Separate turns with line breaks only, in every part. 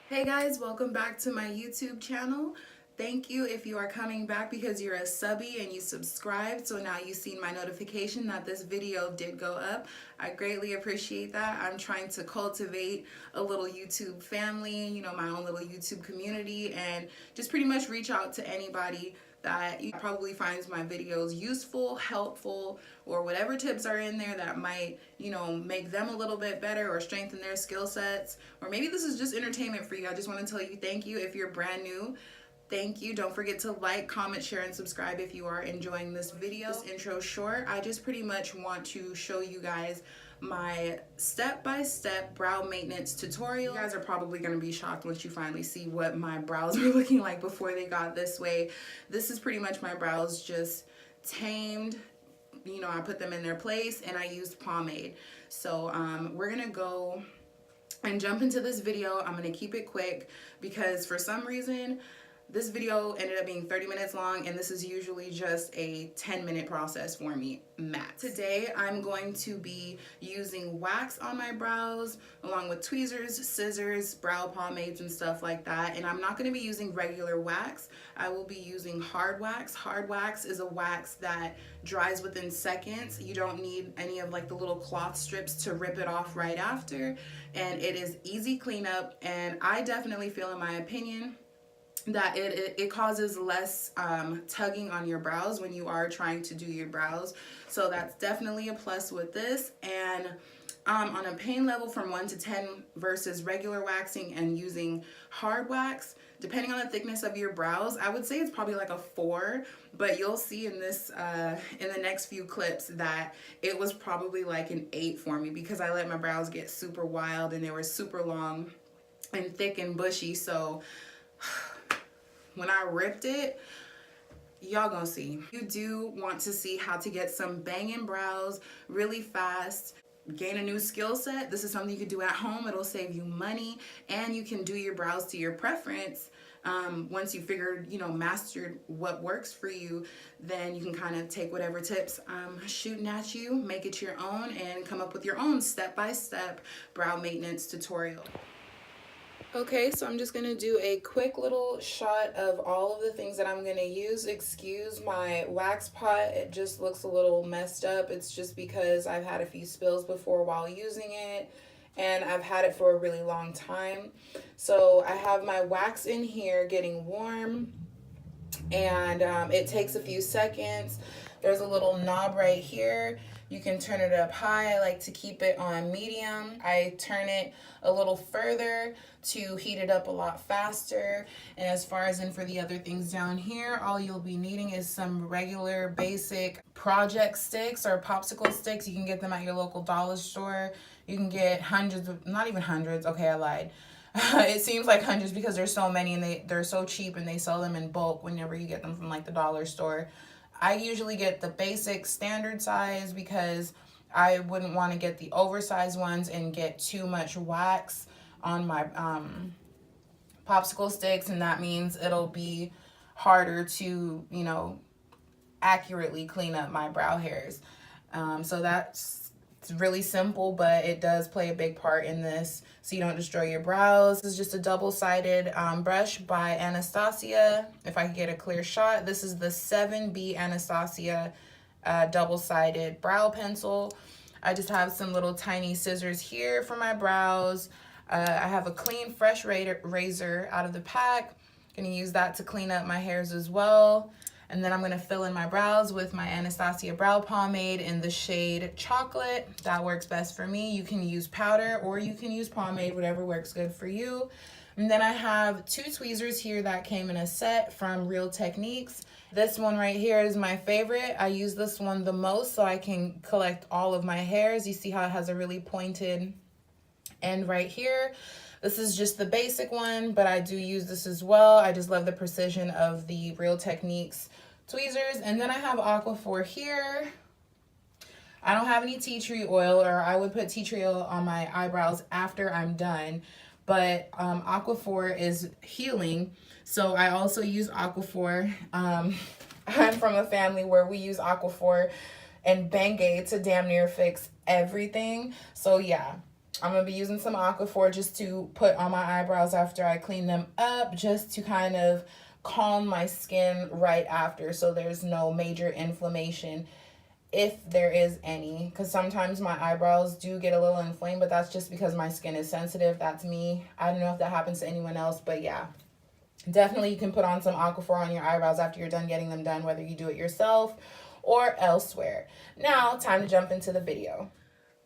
Hey guys, welcome back to my YouTube channel. Thank you if you are coming back because you're a subby and you subscribed, so now you've seen my notification that this video did go up. I greatly appreciate that. I'm trying to cultivate a little YouTube family, my own little YouTube community, and just pretty much reach out to anybody that you probably finds my videos useful, helpful, or whatever tips are in there that might, make them a little bit better or strengthen their skill sets. Or maybe this is just entertainment for you. I just want to tell you thank you if you're brand new. Thank you. Don't forget to like, comment, share, and subscribe if you are enjoying this video. This intro short, I just pretty much want to show you guys my step-by-step brow maintenance tutorial. You guys are probably going to be shocked once you finally see what my brows were looking like before they got this way. This is pretty much my brows just tamed. I put them in their place and I used pomade. So we're going to go and jump into this video. I'm going to keep it quick because for some reason this video ended up being 30 minutes long, and this is usually just a 10-minute process for me, max. Today, I'm going to be using wax on my brows, along with tweezers, scissors, brow pomades, and stuff like that. And I'm not going to be using regular wax. I will be using hard wax. Hard wax is a wax that dries within seconds. You don't need any of the little cloth strips to rip it off right after. And it is easy cleanup, and I definitely feel, in my opinion, that it causes less tugging on your brows when you are trying to do your brows. So that's definitely a plus with this. And on a pain level from 1 to 10 versus regular waxing and using hard wax, depending on the thickness of your brows, I would say it's probably like a 4, but you'll see in this in the next few clips that it was probably like an 8 for me because I let my brows get super wild and they were super long and thick and bushy. So when I ripped it, y'all gonna see. You do want to see how to get some banging brows really fast, gain a new skill set. This is something you can do at home. It'll save you money, and you can do your brows to your preference. Once you figured, mastered what works for you, then you can kind of take whatever tips I'm shooting at you, make it your own, and come up with your own step-by-step brow maintenance tutorial. Okay, so I'm just going to do a quick little shot of all of the things that I'm going to use. Excuse my wax pot, it just looks a little messed up. It's just because I've had a few spills before while using it, and I've had it for a really long time. So I have my wax in here getting warm, and it takes a few seconds. There's a little knob right here. You can turn it up high. I like to keep it on medium. I turn it a little further to heat it up a lot faster. And as far as in for the other things down here, all you'll be needing is some regular basic project sticks or popsicle sticks. You can get them at your local dollar store. You can get hundreds of, not even hundreds, okay, I lied. It seems like hundreds because there's so many and they're so cheap and they sell them in bulk whenever you get them from the dollar store. I usually get the basic standard size because I wouldn't want to get the oversized ones and get too much wax on my popsicle sticks, and that means it'll be harder to, accurately clean up my brow hairs. So it's really simple, but it does play a big part in this so you don't destroy your brows. This is just a double-sided brush by Anastasia. If I could get a clear shot, this is the 7B Anastasia double-sided brow pencil. I just have some little tiny scissors here for my brows. I have a clean, fresh razor out of the pack. Gonna use that to clean up my hairs as well. And then I'm going to fill in my brows with my Anastasia brow pomade in the shade Chocolate. That works best for me. You can use powder or you can use pomade, whatever works good for you. And then I have 2 tweezers here that came in a set from Real Techniques. This one right here is my favorite. I use this one the most so I can collect all of my hairs. You see how it has a really pointed end right here. This is just the basic one, but I do use this as well. I just love the precision of the Real Techniques tweezers. And then I have Aquaphor here. I don't have any tea tree oil, or I would put tea tree oil on my eyebrows after I'm done. But Aquaphor is healing, so I also use Aquaphor. I'm from a family where we use Aquaphor and Bengay to damn near fix everything. So yeah. I'm going to be using some Aquaphor just to put on my eyebrows after I clean them up, just to kind of calm my skin right after so there's no major inflammation if there is any, because sometimes my eyebrows do get a little inflamed, but that's just because my skin is sensitive. That's me. I don't know if that happens to anyone else, but yeah, definitely you can put on some Aquaphor on your eyebrows after you're done getting them done, whether you do it yourself or elsewhere. Now, time to jump into the video.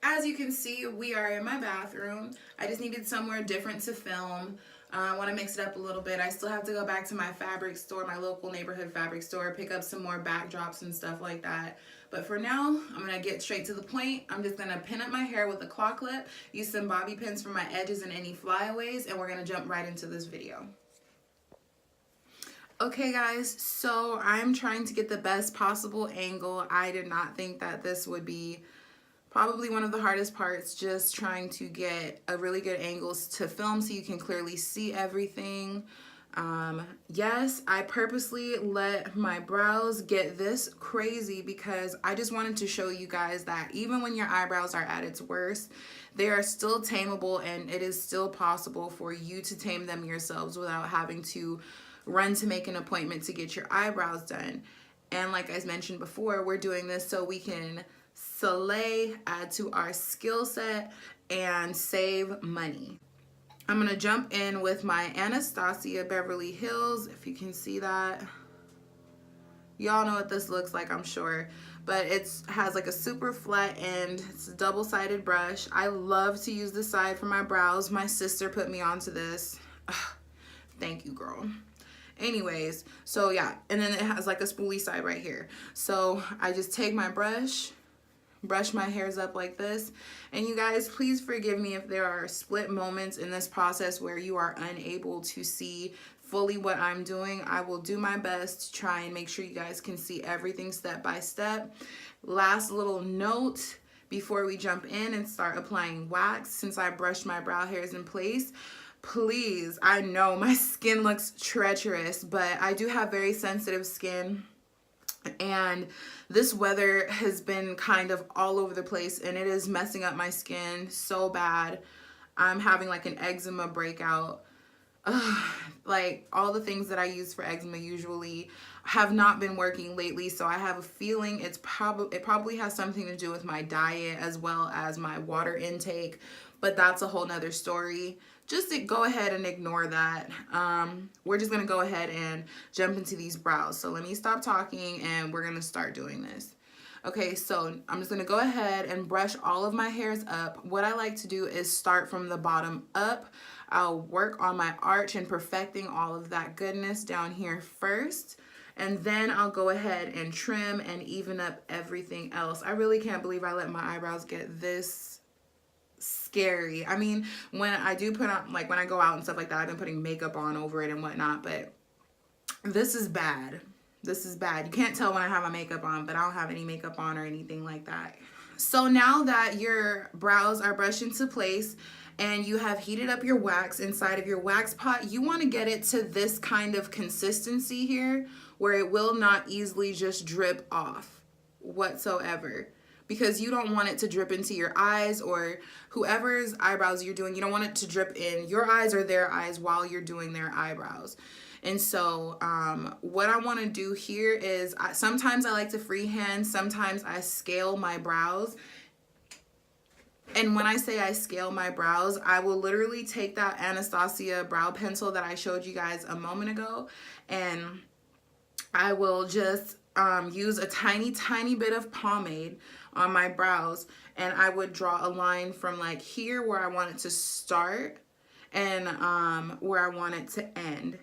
As you can see, we are in my bathroom. I just needed somewhere different to film. I want to mix it up a little bit. I still have to go back to my fabric store, my local neighborhood fabric store, pick up some more backdrops and stuff like that. But for now, I'm going to get straight to the point. I'm just going to pin up my hair with a claw clip, use some bobby pins for my edges and any flyaways, and we're going to jump right into this video. Okay guys, so I'm trying to get the best possible angle. I did not think that this would be probably one of the hardest parts, just trying to get a really good angles to film so you can clearly see everything. Yes, I purposely let my brows get this crazy because I just wanted to show you guys that even when your eyebrows are at its worst, they are still tameable, and it is still possible for you to tame them yourselves without having to run to make an appointment to get your eyebrows done. And like I mentioned before, we're doing this so we can slay, add to our skill set, and save money. I'm gonna jump in with my Anastasia Beverly Hills, if you can see that. Y'all know what this looks like, I'm sure, but it has like a super flat end. It's a double-sided brush. I love to use this side for my brows. My sister put me onto this. Ugh, thank you, girl. Anyways, so yeah, and then it has like a spoolie side right here. So I just take my brush my hairs up like this, and you guys, please forgive me if there are split moments in this process where you are unable to see fully what I'm doing. I will do my best to try and make sure you guys can see everything step by step. Last little note before we jump in and start applying wax, since I brushed my brow hairs in place, please, I know my skin looks treacherous, but I do have very sensitive skin, and this weather has been kind of all over the place, and it is messing up my skin so bad. I'm having like an eczema breakout. Like all the things that I use for eczema usually have not been working lately, so I have a feeling it probably has something to do with my diet as well as my water intake, but that's a whole nother story. Just to go ahead and ignore that. We're just gonna go ahead and jump into these brows. So let me stop talking and we're gonna start doing this. Okay, so I'm just gonna go ahead and brush all of my hairs up. What I like to do is start from the bottom up. I'll work on my arch and perfecting all of that goodness down here first, and then I'll go ahead and trim and even up everything else. I really can't believe I let my eyebrows get this scary. I mean, when I do put on, like when I go out and stuff like that, I've been putting makeup on over it and whatnot, but this is bad. This is bad. You can't tell when I have my makeup on, but I don't have any makeup on or anything like that. So now that your brows are brushed into place and you have heated up your wax inside of your wax pot, you want to get it to this kind of consistency here where it will not easily just drip off whatsoever, because you don't want it to drip into your eyes or whoever's eyebrows you're doing. You don't want it to drip in your eyes or their eyes while you're doing their eyebrows. And so what I want to do here is sometimes I like to freehand, sometimes I scale my brows. And when I say I scale my brows, I will literally take that Anastasia brow pencil that I showed you guys a moment ago, and I will just use a tiny bit of pomade on my brows, and I would draw a line from like here where I want it to start and where I want it to end.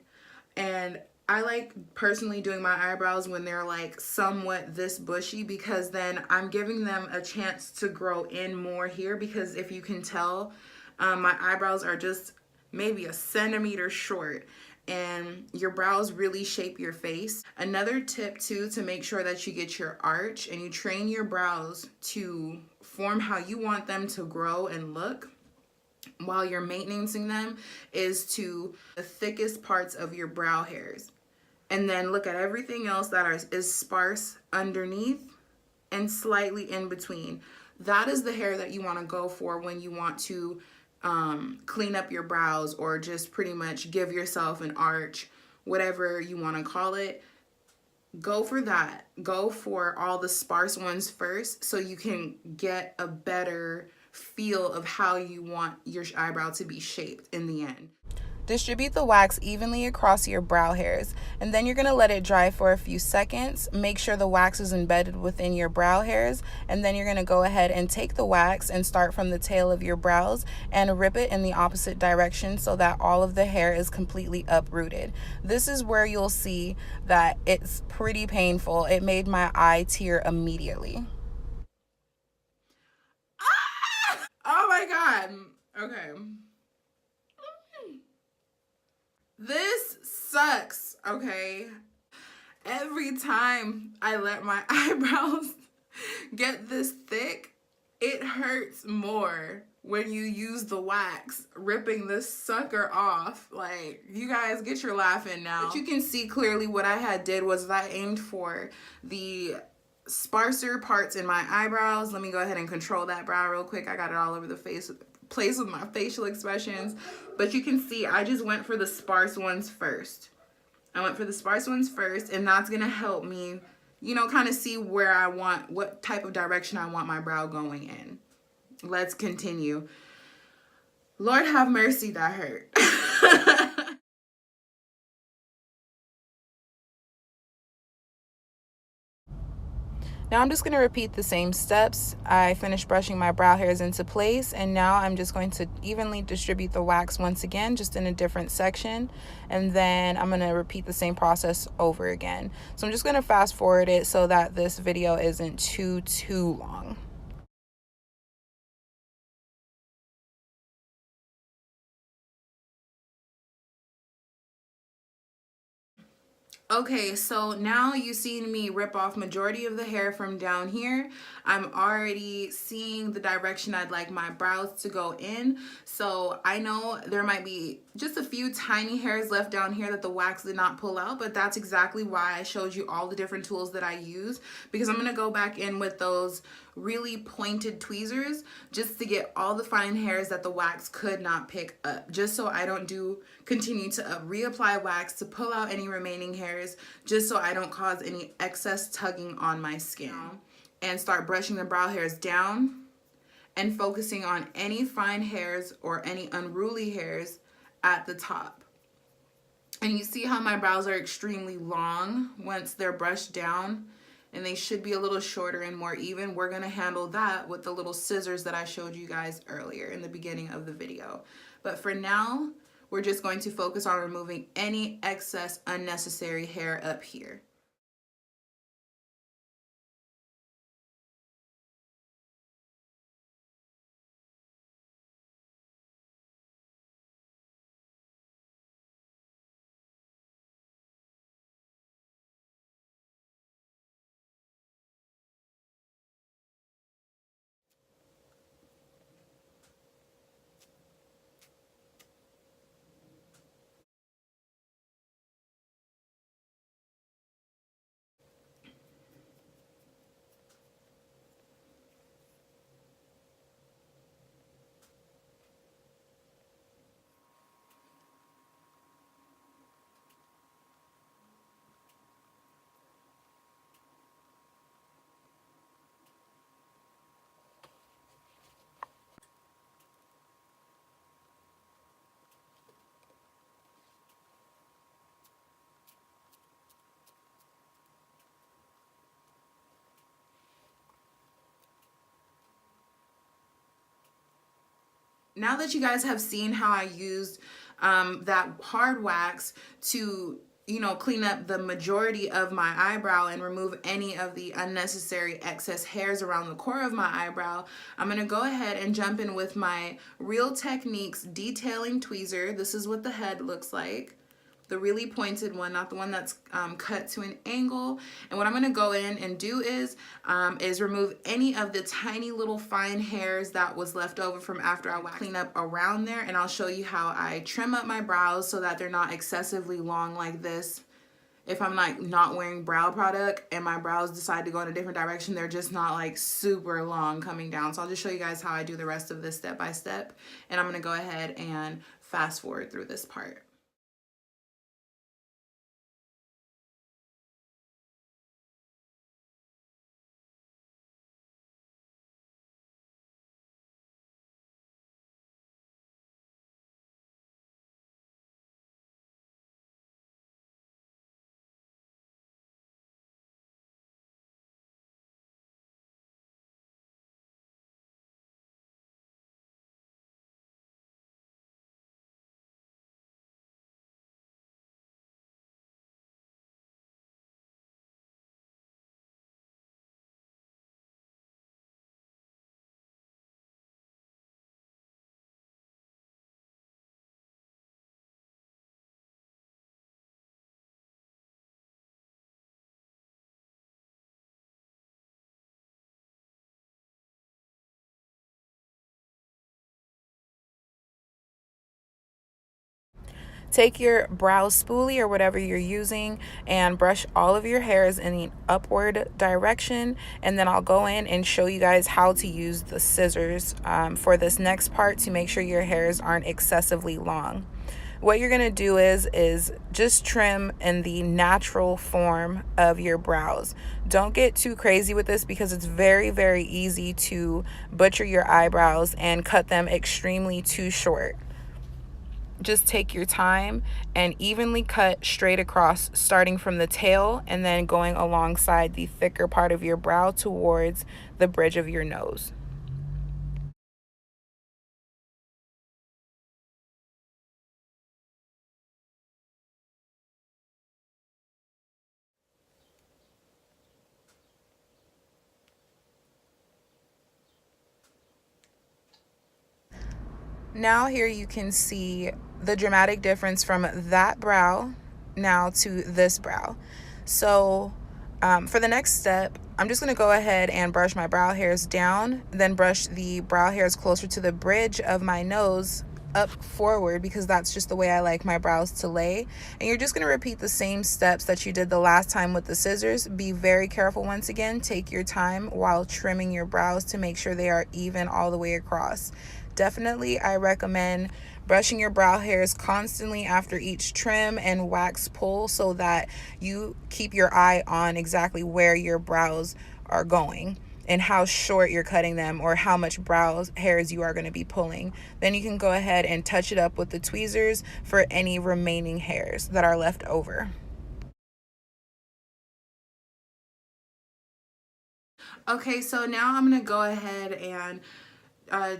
And I like personally doing my eyebrows when they're like somewhat this bushy, because then I'm giving them a chance to grow in more here, because if you can tell, my eyebrows are just maybe a centimeter short, and your brows really shape your face. Another tip too, to make sure that you get your arch and you train your brows to form how you want them to grow and look while you're maintaining them, is to the thickest parts of your brow hairs. And then look at everything else that is sparse underneath and slightly in between. that is the hair that you want to go for when you want to clean up your brows or just pretty much give yourself an arch, whatever you want to call it. Go for that. Go for all the sparse ones first so you can get a better feel of how you want your eyebrow to be shaped in the end. Distribute the wax evenly across your brow hairs, and then you're going to let it dry for a few seconds. Make sure the wax is embedded within your brow hairs, and then you're going to go ahead and take the wax and start from the tail of your brows and rip it in the opposite direction so that all of the hair is completely uprooted. This is where you'll see that it's pretty painful. It made my eye tear immediately. Oh my God. Okay. This sucks, okay? Every time I let my eyebrows get this thick, it hurts more when you use the wax, ripping this sucker off. Like, you guys get your laugh in now. But you can see clearly what I had did was I aimed for the sparser parts in my eyebrows. Let me go ahead and control that brow real quick. I got it all over the place with my facial expressions. But you can see I just went for the sparse ones first. I went for the sparse ones first, and that's gonna help me, you know, kind of see where I want, what type of direction I want my brow going in. Let's continue. Lord have mercy, that hurt. Now I'm just going to repeat the same steps. I finished brushing my brow hairs into place, and now I'm just going to evenly distribute the wax once again, just in a different section, and then I'm going to repeat the same process over again. So I'm just going to fast forward it so that this video isn't too long. Okay, so now you've seen me rip off majority of the hair from down here. I'm already seeing the direction I'd like my brows to go in. So I know there might be just a few tiny hairs left down here that the wax did not pull out, but that's exactly why I showed you all the different tools that I use, because I'm gonna go back in with those really pointed tweezers just to get all the fine hairs that the wax could not pick up, just so I don't continue to reapply wax to pull out any remaining hairs, just so I don't cause any excess tugging on my skin. And start brushing the brow hairs down and focusing on any fine hairs or any unruly hairs at the top. And you see how my brows are extremely long once they're brushed down, and they should be a little shorter and more even. We're gonna handle that with the little scissors that I showed you guys earlier in the beginning of the video. But for now, we're just going to focus on removing any excess unnecessary hair up here. Now that you guys have seen how I used that hard wax to, you know, clean up the majority of my eyebrow and remove any of the unnecessary excess hairs around the core of my eyebrow, I'm going to go ahead and jump in with my Real Techniques detailing tweezer. This is what the head looks like. The really pointed one, not the one that's cut to an angle. And what I'm gonna go in and do is remove any of the tiny little fine hairs that was left over from after I clean up around there. And I'll show you how I trim up my brows so that they're not excessively long like this. if I'm like not wearing brow product and my brows decide to go in a different direction, they're just not like super long coming down. So I'll just show you guys how I do the rest of this step by step, and I'm gonna go ahead and fast forward through this part. Take your brow spoolie or whatever you're using and brush all of your hairs in the upward direction, and then I'll go in and show you guys how to use the scissors for this next part to make sure your hairs aren't excessively long. What you're gonna do is just trim in the natural form of your brows. Don't get too crazy with this because it's very, very easy to butcher your eyebrows and cut them extremely too short. Just take your time and evenly cut straight across, starting from the tail and then going alongside the thicker part of your brow towards the bridge of your nose. Now here you can see the dramatic difference from that brow now to this brow. So for the next step, I'm just going to go ahead and brush my brow hairs down, then brush the brow hairs closer to the bridge of my nose up forward, because that's just the way I like my brows to lay. And you're just going to repeat the same steps that you did the last time with the scissors. Be very careful once again. Take your time while trimming your brows to make sure they are even all the way across. Definitely, I recommend brushing your brow hairs constantly after each trim and wax pull so that you keep your eye on exactly where your brows are going and how short you're cutting them or how much brow hairs you are going to be pulling. Then you can go ahead and touch it up with the tweezers for any remaining hairs that are left over. Okay, so now I'm going to go ahead and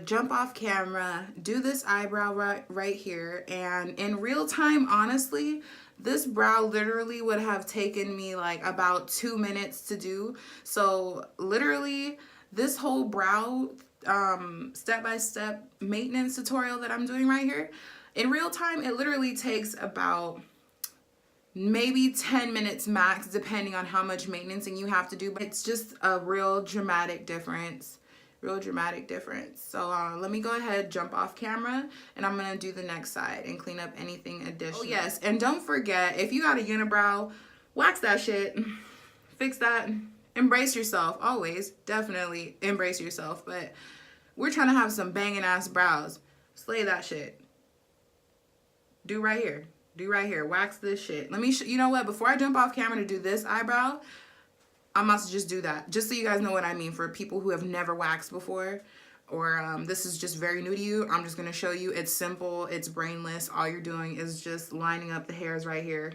jump off camera, do this eyebrow right here, and in real time, honestly, this brow literally would have taken me like about 2 minutes to do. So literally this whole brow step-by-step maintenance tutorial that I'm doing right here, in real time, it literally takes about maybe 10 minutes max, depending on how much maintenance you have to do. But it's just a real dramatic difference. So let me go ahead, jump off camera, and I'm gonna do the next side and clean up anything additional. Oh yes, and don't forget, if you got a unibrow, wax that shit, fix that, embrace yourself. Always, definitely embrace yourself. But we're trying to have some banging ass brows. Slay that shit. Do right here, wax this shit. Let me you know what, before I jump off camera to do this eyebrow, I must just do that, just so you guys know what I mean. For people who have never waxed before, or this is just very new to you, I'm just gonna show you. It's simple, it's brainless. All you're doing is just lining up the hairs right here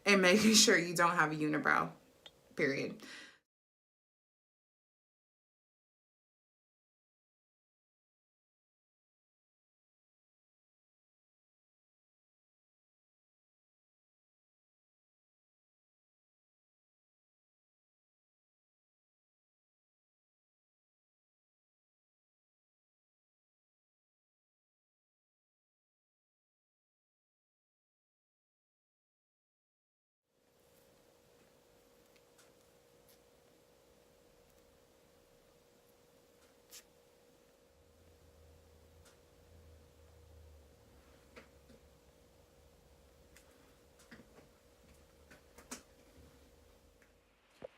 and making sure you don't have a unibrow, period.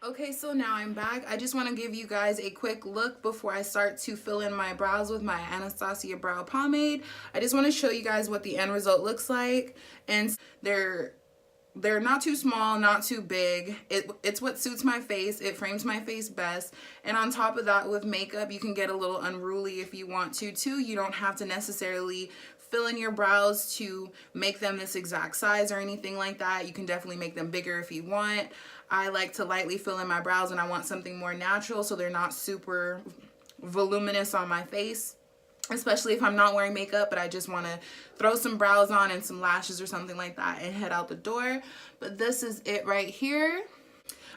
Okay, so now I'm back. I just want to give you guys a quick look before I start to fill in my brows with my Anastasia brow pomade. I just want to show you guys what the end result looks like. And they're not too small, not too big. It's what suits my face. It frames my face best. And on top of that, with makeup, you can get a little unruly if you want to too. You don't have to necessarily fill in your brows to make them this exact size or anything like that. You can definitely make them bigger if you want. I like to lightly fill in my brows and I want something more natural so they're not super voluminous on my face, especially if I'm not wearing makeup, but I just want to throw some brows on and some lashes or something like that and head out the door. But this is it right here.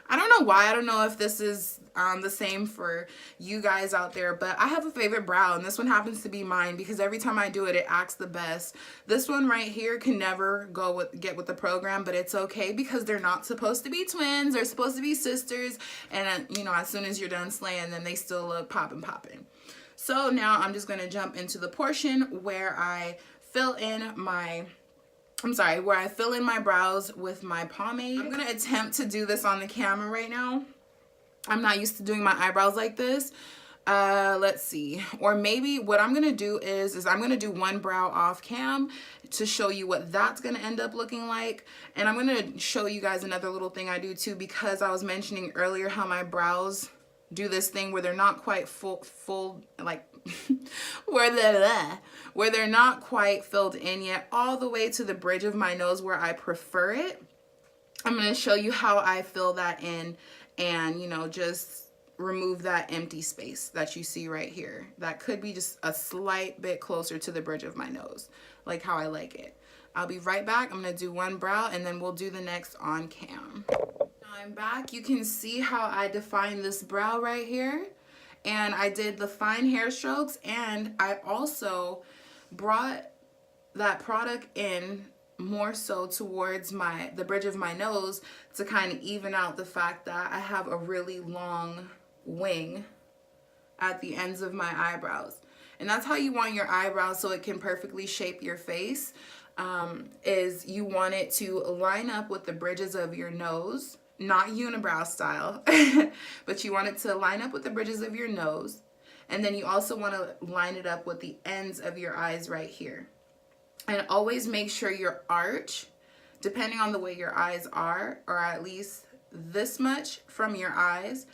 I don't know why. I don't know if this is the same for you guys out there, but I have a favorite brow, and this one happens to be mine because every time I do it, it acts the best. This one right here can never get with the program, but it's okay because they're not supposed to be twins. They're supposed to be sisters, and you know, as soon as you're done slaying, then they still look popping. So now I'm just going to jump into the portion where I fill in my brows with my pomade. I'm going to attempt to do this on the camera right now. I'm not used to doing my eyebrows like this. Let's see. Or maybe what I'm going to do is I'm going to do one brow off cam to show you what that's going to end up looking like. And I'm going to show you guys another little thing I do too, because I was mentioning earlier how my brows do this thing where they're not quite full like where they're not quite filled in yet all the way to the bridge of my nose where I prefer it. I'm going to show you how I fill that in and, you know, just remove that empty space that you see right here. That could be just a slight bit closer to the bridge of my nose, like how I like it. I'll be right back. I'm going to do one brow and then we'll do the next on cam. I'm back. You can see how I define this brow right here, and I did the fine hair strokes, and I also brought that product in more so towards the bridge of my nose to kind of even out the fact that I have a really long wing at the ends of my eyebrows. And that's how you want your eyebrows so it can perfectly shape your face. Is you want it to line up with the bridges of your nose, not unibrow style, but you want it to line up with the bridges of your nose. And then you also want to line it up with the ends of your eyes right here. And always make sure your arch, depending on the way your eyes are at least this much from your eyes.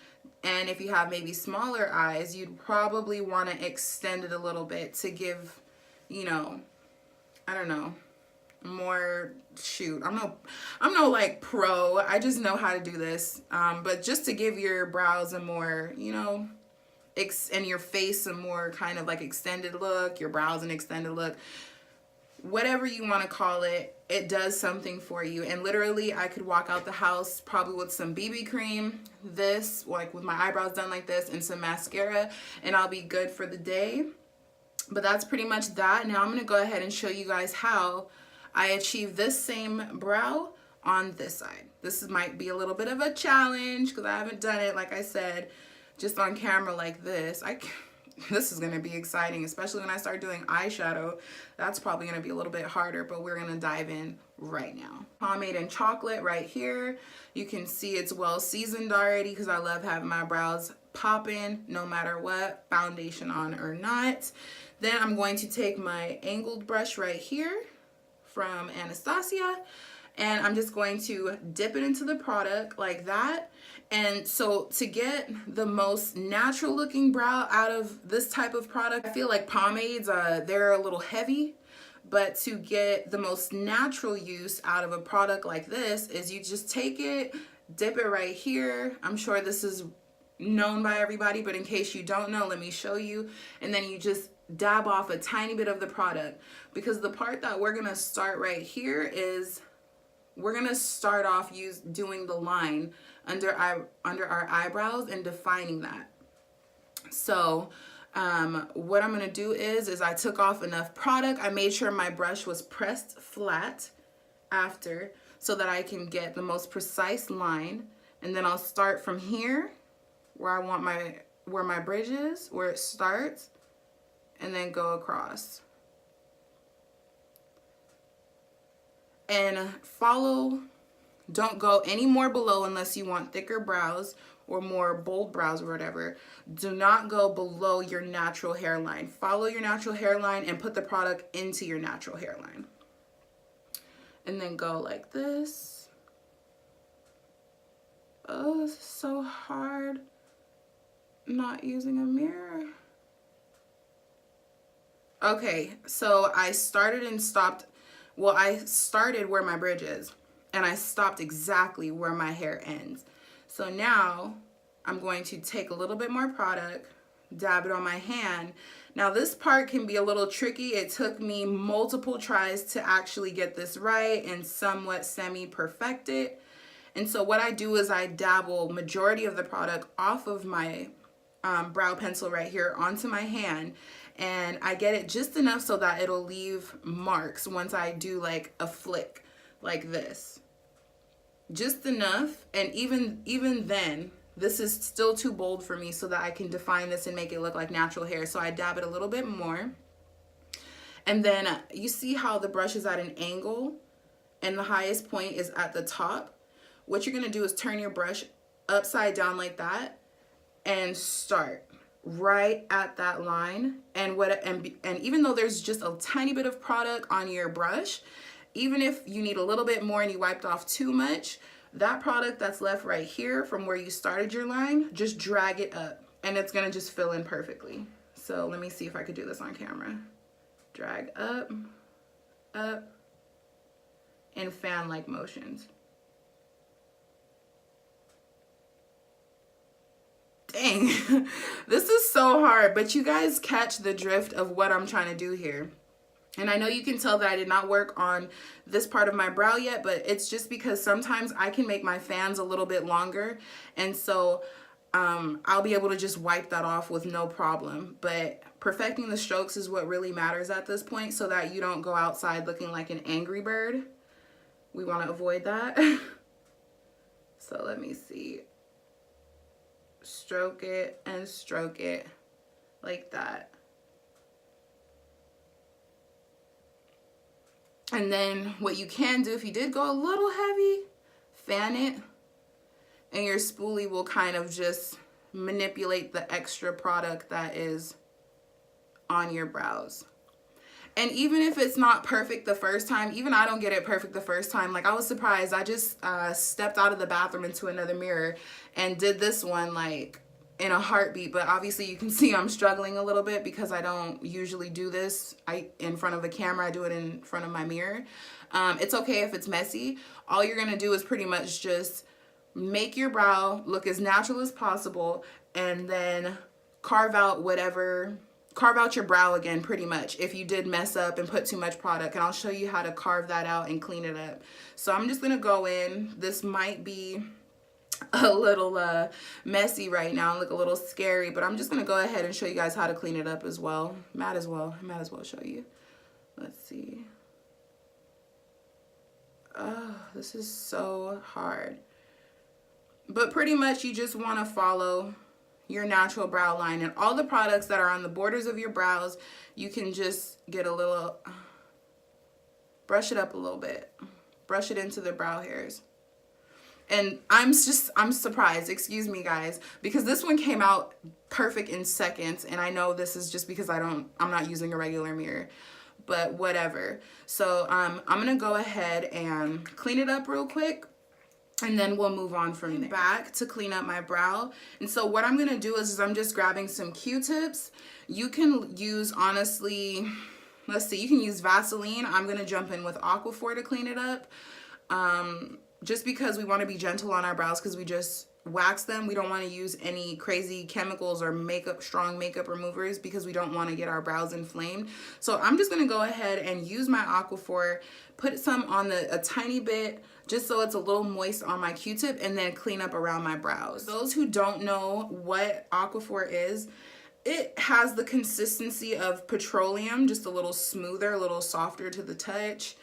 And if you have maybe smaller eyes, you'd probably want to extend it a little bit to give, you know, I don't know, more, shoot, I'm no like pro. I just know how to do this, but just to give your brows a more, you know, and your face a more kind of like extended look, your brows an extended look, whatever you want to call it, it does something for you. And literally I could walk out the house probably with some BB cream, this, like with my eyebrows done like this, and some mascara, and I'll be good for the day. But that's pretty much that. Now I'm going to go ahead and show you guys how I achieve this same brow on this side. This might be a little bit of a challenge because I haven't done it, like I said, just on camera like this. This is going to be exciting, especially when I start doing eyeshadow. That's probably going to be a little bit harder, but we're going to dive in right now. Pomade and chocolate right here. You can see it's well seasoned already because I love having my brows popping no matter what, foundation on or not. Then I'm going to take my angled brush right here from Anastasia, and I'm just going to dip it into the product like that. And so to get the most natural looking brow out of this type of product, I feel like pomades, they're a little heavy, but to get the most natural use out of a product like this is you just take it, dip it right here. I'm sure this is known by everybody, but in case you don't know, let me show you. And then you just dab off a tiny bit of the product, because the part that we're gonna start right here is we're gonna start off doing the line under our eyebrows and defining that. So what I'm gonna do is I took off enough product. I made sure my brush was pressed flat after so that I can get the most precise line, and then I'll start from here where I want where my bridge is, where it starts, and then go across. And follow Don't go any more below unless you want thicker brows or more bold brows or whatever. Do not go below your natural hairline. Follow your natural hairline and put the product into your natural hairline. And then go like this. Oh, this is so hard not using a mirror. Okay, so I started and stopped. Well, I started where my bridge is, and I stopped exactly where my hair ends. So now I'm going to take a little bit more product, dab it on my hand. Now this part can be a little tricky. It took me multiple tries to actually get this right and somewhat semi-perfect it. And so what I do is I dabble majority of the product off of my brow pencil right here onto my hand, and I get it just enough so that it'll leave marks once I do like a flick like this. Just enough, and even then, this is still too bold for me so that I can define this and make it look like natural hair. So I dab it a little bit more. And then you see how the brush is at an angle and the highest point is at the top? What you're gonna do is turn your brush upside down like that and start right at that line. And even though there's just a tiny bit of product on your brush, even if you need a little bit more and you wiped off too much, that product that's left right here from where you started your line, just drag it up and it's gonna just fill in perfectly. So let me see if I could do this on camera. Drag up, up, and fan-like motions. Dang, this is so hard, but you guys catch the drift of what I'm trying to do here. And I know you can tell that I did not work on this part of my brow yet, but it's just because sometimes I can make my fans a little bit longer. And so I'll be able to just wipe that off with no problem. But perfecting the strokes is what really matters at this point so that you don't go outside looking like an angry bird. We want to avoid that. So let me see. Stroke it and stroke it like that. And then what you can do, if you did go a little heavy, fan it, and your spoolie will kind of just manipulate the extra product that is on your brows. And even if it's not perfect the first time, even I don't get it perfect the first time. Like, I was surprised. I just stepped out of the bathroom into another mirror and did this one like in a heartbeat. But obviously you can see I'm struggling a little bit because I don't usually do this in front of a camera. I do it in front of my mirror. It's okay if it's messy. All you're gonna do is pretty much just make your brow look as natural as possible and then carve out your brow again pretty much if you did mess up and put too much product, and I'll show you how to carve that out and clean it up. So I'm just gonna go in. This might be a little messy right now, look a little scary, but I'm just gonna go ahead and show you guys how to clean it up as well. Might as well show you. Let's see. Oh, this is so hard. But pretty much you just want to follow your natural brow line, and all the products that are on the borders of your brows, you can just get a little, brush it up a little bit, brush it into the brow hairs. And I'm surprised, excuse me guys, because this one came out perfect in seconds, and I know this is just because I'm not using a regular mirror, but whatever. So I'm gonna go ahead and clean it up real quick, and then we'll move on from there. Back to clean up my brow. And so what I'm gonna do is I'm just grabbing some Q-tips. You can use, honestly, let's see, you can use Vaseline. I'm gonna jump in with Aquaphor to clean it up. Just because we wanna be gentle on our brows because we just wax them. We don't wanna use any crazy chemicals or strong makeup removers because we don't wanna get our brows inflamed. So I'm just gonna go ahead and use my Aquaphor, put some on a tiny bit, just so it's a little moist on my Q-tip, and then clean up around my brows. Those who don't know what Aquaphor is, it has the consistency of petroleum, just a little smoother, a little softer to the touch.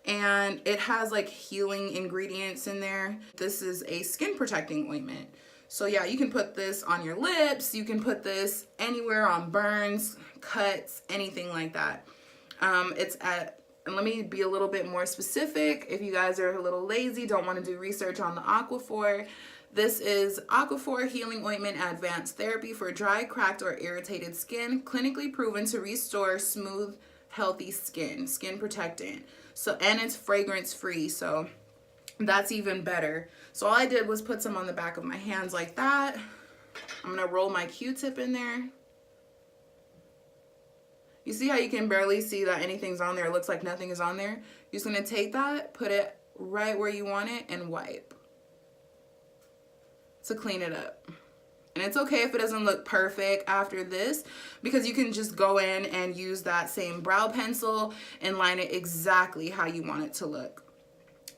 And it has like healing ingredients in there. This is a skin protecting ointment. So yeah, you can put this on your lips. You can put this anywhere on burns, cuts, anything like that. It's at And let me be a little bit more specific. If you guys are a little lazy, don't want to do research on the Aquaphor, this is Aquaphor Healing Ointment Advanced Therapy for dry, cracked, or irritated skin, clinically proven to restore smooth, healthy skin, skin protectant. So, and it's fragrance free, so that's even better. So all I did was put some on the back of my hands like that. I'm gonna roll my Q-tip in there. You see how you can barely see that anything's on there? It looks like nothing is on there. You're just gonna take that, put it right where you want it, and wipe to clean it up. And it's okay if it doesn't look perfect after this, because you can just go in and use that same brow pencil and line it exactly how you want it to look.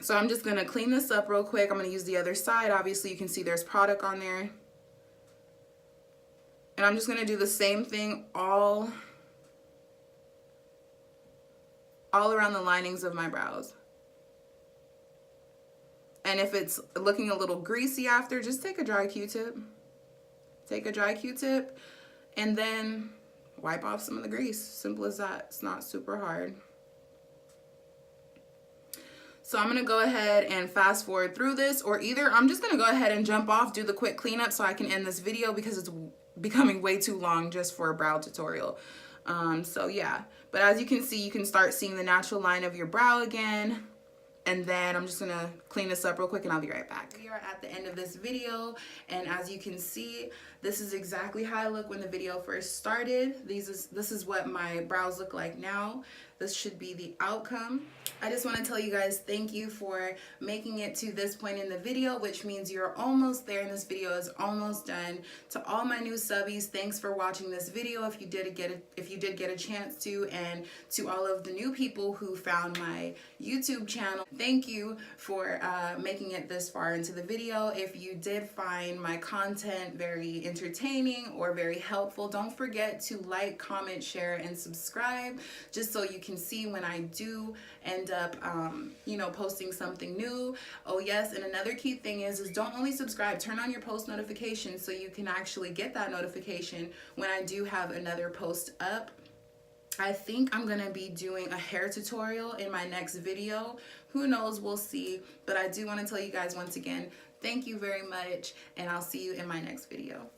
So I'm just gonna clean this up real quick. I'm gonna use the other side. Obviously you can see there's product on there. And I'm just gonna do the same thing all around the linings of my brows. And if it's looking a little greasy after, just take a dry Q-tip. Take a dry Q-tip and then wipe off some of the grease. Simple as that. It's not super hard. So I'm gonna go ahead and fast forward through this, or either I'm just gonna go ahead and jump off, do the quick cleanup so I can end this video because it's becoming way too long just for a brow tutorial. So yeah, but as you can see, you can start seeing the natural line of your brow again. And then I'm just gonna clean this up real quick and I'll be right back. We are at the end of this video, and as you can see, this is exactly how I look when the video first started. This is what my brows look like now. This should be the outcome. I just want to tell you guys thank you for making it to this point in the video, which means you're almost there and this video is almost done. To all my new subbies, thanks for watching this video if you did get a chance to, and to all of the new people who found my YouTube channel, thank you for making it this far into the video. If you did find my content very entertaining or very helpful, don't forget to like, comment, share, and subscribe, just so you can see when I do end up you know, posting something new. Oh yes, and another key thing is don't only subscribe, turn on your post notifications so you can actually get that notification when I do have another post up. I think I'm gonna be doing a hair tutorial in my next video. Who knows, we'll see. But I do want to tell you guys once again, thank you very much, and I'll see you in my next video.